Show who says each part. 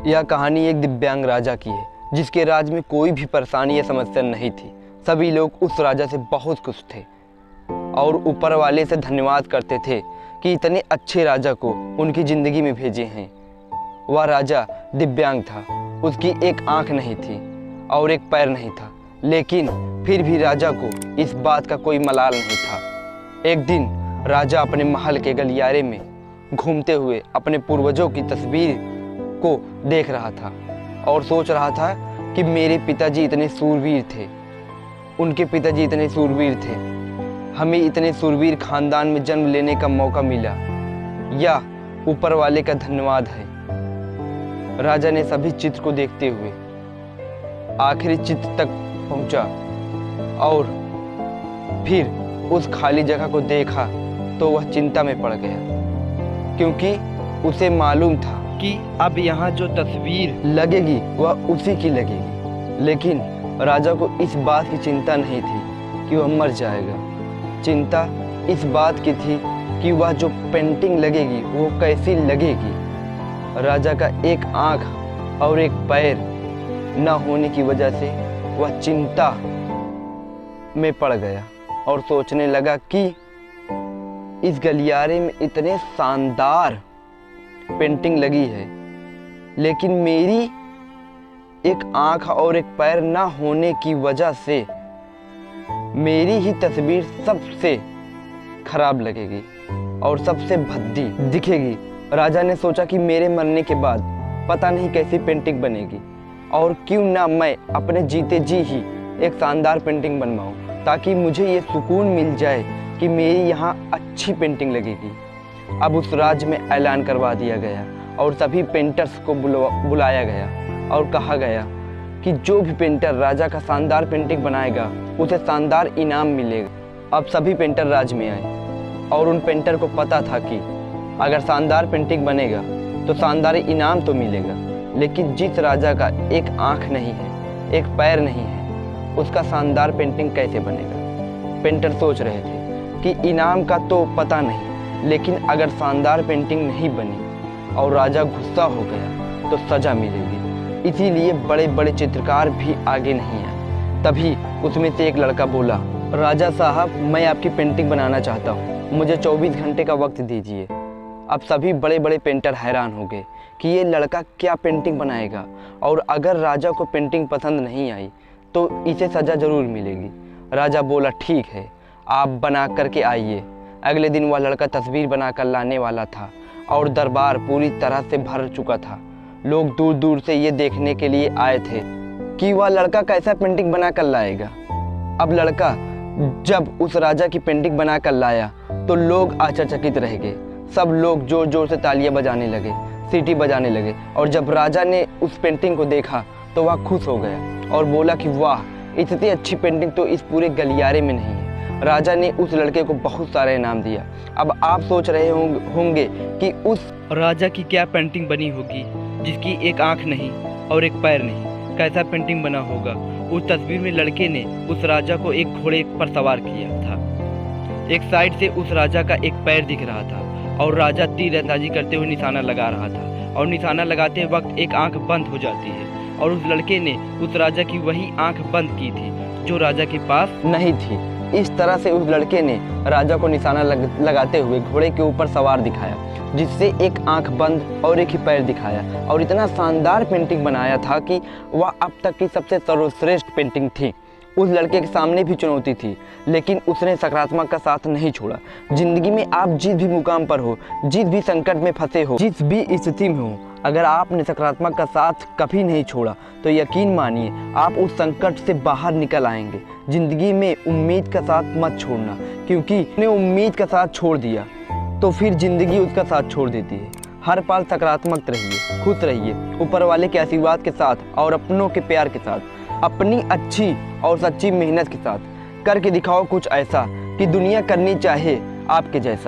Speaker 1: यह कहानी एक दिव्यांग राजा की है जिसके राज में कोई भी परेशानी या समस्या नहीं थी। सभी लोग उस राजा से बहुत खुश थे और ऊपर वाले से धन्यवाद करते थे कि इतने अच्छे राजा को उनकी ज़िंदगी में भेजे हैं। वह राजा दिव्यांग था, उसकी एक आंख नहीं थी और एक पैर नहीं था, लेकिन फिर भी राजा को इस बात का कोई मलाल नहीं था। एक दिन राजा अपने महल के गलियारे में घूमते हुए अपने पूर्वजों की तस्वीर को देख रहा था और सोच रहा था कि मेरे पिताजी इतने सूरवीर थे, उनके पिताजी इतने सूरवीर थे, हमें इतने सूरवीर खानदान में जन्म लेने का मौका मिला, या ऊपर वाले का धन्यवाद है। राजा ने सभी चित्र को देखते हुए आखिरी चित्र तक पहुंचा और फिर उस खाली जगह को देखा तो वह चिंता में पड़ गया, क्योंकि उसे मालूम था कि अब यहाँ जो तस्वीर लगेगी वह उसी की लगेगी। लेकिन राजा को इस बात की चिंता नहीं थी कि वह मर जाएगा, चिंता इस बात की थी कि वह जो पेंटिंग लगेगी वो कैसी लगेगी। राजा का एक आँख और एक पैर न होने की वजह से वह चिंता में पड़ गया और सोचने लगा कि इस गलियारे में इतने शानदार पेंटिंग लगी है, लेकिन मेरी एक आँख और एक पैर ना होने की वजह से मेरी ही तस्वीर सबसे खराब लगेगी और सबसे भद्दी दिखेगी। राजा ने सोचा कि मेरे मरने के बाद पता नहीं कैसी पेंटिंग बनेगी, और क्यों ना मैं अपने जीते जी ही एक शानदार पेंटिंग बनवाऊं, ताकि मुझे ये सुकून मिल जाए कि मेरी यहाँ अच्छी पेंटिंग लगेगी। अब उस राज्य में ऐलान करवा दिया गया और सभी पेंटर्स को बुलाया गया और कहा गया कि जो भी पेंटर राजा का शानदार पेंटिंग बनाएगा उसे शानदार इनाम मिलेगा। अब सभी पेंटर राज्य में आए और उन पेंटर को पता था कि अगर शानदार पेंटिंग बनेगा तो शानदार इनाम तो मिलेगा, लेकिन जिस राजा का एक आँख नहीं है, एक पैर नहीं है, उसका शानदार पेंटिंग कैसे बनेगा। पेंटर सोच रहे थे कि इनाम का तो पता नहीं, लेकिन अगर शानदार पेंटिंग नहीं बनी और राजा गुस्सा हो गया तो सज़ा मिलेगी। इसीलिए बड़े बड़े चित्रकार भी आगे नहीं आए। तभी उसमें से एक लड़का बोला, राजा साहब, मैं आपकी पेंटिंग बनाना चाहता हूँ, मुझे 24 घंटे का वक्त दीजिए। अब सभी बड़े बड़े पेंटर हैरान हो गए कि ये लड़का क्या पेंटिंग बनाएगा, और अगर राजा को पेंटिंग पसंद नहीं आई तो इसे सज़ा ज़रूर मिलेगी। राजा बोला, ठीक है, आप बना करके आइए। अगले दिन वह लड़का तस्वीर बनाकर लाने वाला था और दरबार पूरी तरह से भर चुका था। लोग दूर दूर से ये देखने के लिए आए थे कि वह लड़का कैसा पेंटिंग बना कर लाएगा। अब लड़का जब उस राजा की पेंटिंग बना कर लाया तो लोग आश्चर्यचकित रह गए। सब लोग जोर जोर से तालियां बजाने लगे, सीटी बजाने लगे, और जब राजा ने उस पेंटिंग को देखा तो वह खुश हो गया और बोला कि वाह, इतनी अच्छी पेंटिंग तो इस पूरे गलियारे में नहीं है। राजा ने उस लड़के को बहुत सारे इनाम दिया। अब आप सोच रहे होंगे कि उस राजा की क्या पेंटिंग बनी होगी जिसकी एक आंख नहीं और एक पैर नहीं, कैसा पेंटिंग बना होगा। उस तस्वीर में लड़के ने उस राजा को एक घोड़े पर सवार किया था। एक साइड से उस राजा का एक पैर दिख रहा था और राजा तीरंदाजी करते हुए निशाना लगा रहा था, और निशाना लगाते वक्त एक आंख बंद हो जाती है, और उस लड़के ने उस राजा की वही आंख बंद की थी जो राजा के पास नहीं थी। इस तरह से उस लड़के ने राजा को निशाना लगाते हुए घोड़े के ऊपर सवार दिखाया, जिससे एक आंख बंद और एक ही पैर दिखाया, और इतना शानदार पेंटिंग बनाया था कि वह अब तक की सबसे सर्वश्रेष्ठ पेंटिंग थी। उस लड़के के सामने भी चुनौती थी, लेकिन उसने सकारात्मक का साथ नहीं छोड़ा। जिंदगी में आप जिस भी मुकाम पर हो, जिस भी संकट में फंसे हो, जिस भी स्थिति में हो, अगर आपने सकारात्मक का साथ कभी नहीं छोड़ा तो यकीन मानिए आप उस संकट से बाहर निकल आएंगे। जिंदगी में उम्मीद का साथ मत छोड़ना, क्योंकि उसने उम्मीद का साथ छोड़ दिया तो फिर जिंदगी उसका साथ छोड़ देती है। हर पल सकारात्मक रहिए, खुश रहिए, ऊपर वाले के आशीर्वाद के साथ और अपनों के प्यार के साथ, अपनी अच्छी और सच्ची मेहनत के साथ करके दिखाओ कुछ ऐसा कि दुनिया करनी चाहे आपके जैसा।